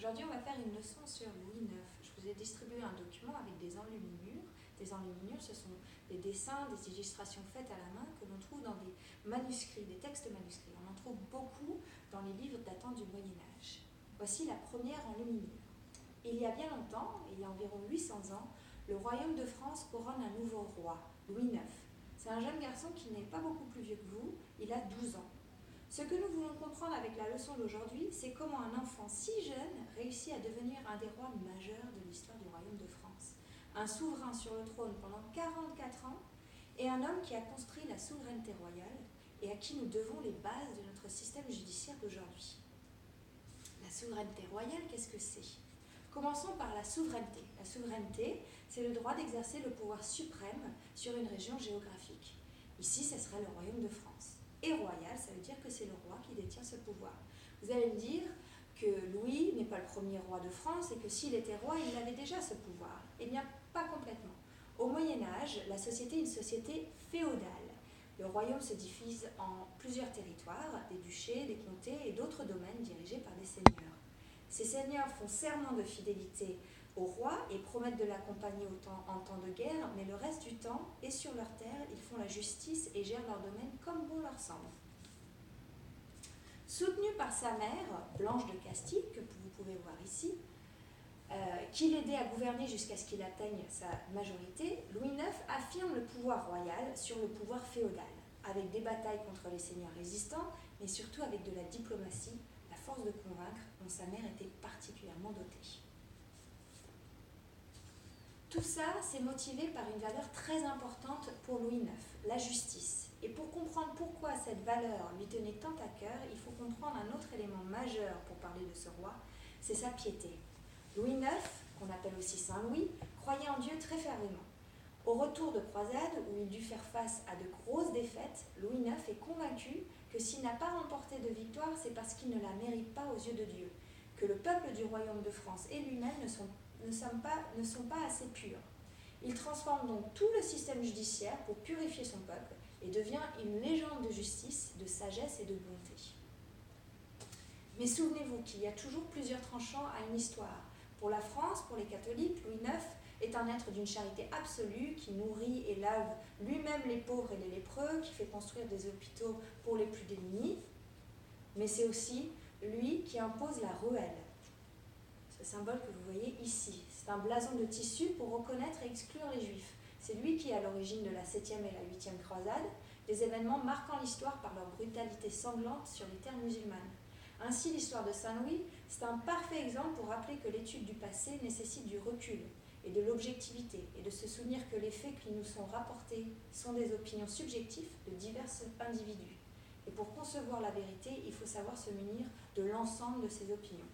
Aujourd'hui, on va faire une leçon sur Louis IX. Je vous ai distribué un document avec des enluminures. Des enluminures, ce sont des dessins, des illustrations faites à la main que l'on trouve dans des manuscrits, des textes manuscrits. On en trouve beaucoup dans les livres datant du Moyen-Âge. Voici la première enluminure. Il y a bien longtemps, il y a environ 800 ans, le royaume de France couronne un nouveau roi, Louis IX. C'est un jeune garçon qui n'est pas beaucoup plus vieux que vous, il a 12 ans. Ce que nous voulons comprendre avec la leçon d'aujourd'hui, c'est comment un enfant si jeune réussit à devenir un des rois majeurs de l'histoire du royaume de France. Un souverain sur le trône pendant 44 ans et un homme qui a construit la souveraineté royale et à qui nous devons les bases de notre système judiciaire d'aujourd'hui. La souveraineté royale, qu'est-ce que c'est ? Commençons par la souveraineté. La souveraineté, c'est le droit d'exercer le pouvoir suprême sur une région géographique. Ici, ce serait le royaume de France. Et royal, ça veut dire que c'est le roi qui détient ce pouvoir. Vous allez me dire que Louis n'est pas le premier roi de France et que s'il était roi, il avait déjà ce pouvoir. Eh bien, pas complètement. Au Moyen-Âge, la société est une société féodale. Le royaume se divise en plusieurs territoires, des duchés, des comtés et d'autres domaines dirigés par des seigneurs. Ces seigneurs font serment de fidélité au roi et promettent de l'accompagner en temps de guerre, mais le reste du temps, et sur leur terre, ils font la justice et gèrent leur domaine comme bon leur semble. Soutenu par sa mère, Blanche de Castille, que vous pouvez voir ici, qui l'aidait à gouverner jusqu'à ce qu'il atteigne sa majorité, Louis IX affirme le pouvoir royal sur le pouvoir féodal, avec des batailles contre les seigneurs résistants, mais surtout avec de la diplomatie, la force de convaincre dont sa mère était particulièrement dotée. Tout ça, c'est motivé par une valeur très importante pour Louis IX, la justice. Et pour comprendre pourquoi cette valeur lui tenait tant à cœur, il faut comprendre un autre élément majeur pour parler de ce roi, c'est sa piété. Louis IX, qu'on appelle aussi Saint Louis, croyait en Dieu très fermement. Au retour de croisade, où il dut faire face à de grosses défaites, Louis IX est convaincu que s'il n'a pas remporté de victoire, c'est parce qu'il ne la mérite pas aux yeux de Dieu, que le peuple du royaume de France et lui-même ne sont pas assez purs. Il transforme donc tout le système judiciaire pour purifier son peuple et devient une légende de justice, de sagesse et de bonté. Mais souvenez-vous qu'il y a toujours plusieurs tranchants à une histoire. Pour la France, pour les catholiques, Louis IX est un être d'une charité absolue qui nourrit et lave lui-même les pauvres et les lépreux, qui fait construire des hôpitaux pour les plus démunis. Mais c'est aussi lui qui impose la ruelle. Ce symbole que vous voyez ici, c'est un blason de tissu pour reconnaître et exclure les juifs. C'est lui qui est à l'origine de la 7e et la 8e croisade, des événements marquant l'histoire par leur brutalité sanglante sur les terres musulmanes. Ainsi, l'histoire de Saint-Louis, c'est un parfait exemple pour rappeler que l'étude du passé nécessite du recul et de l'objectivité, et de se souvenir que les faits qui nous sont rapportés sont des opinions subjectives de divers individus. Et pour concevoir la vérité, il faut savoir se munir de l'ensemble de ces opinions.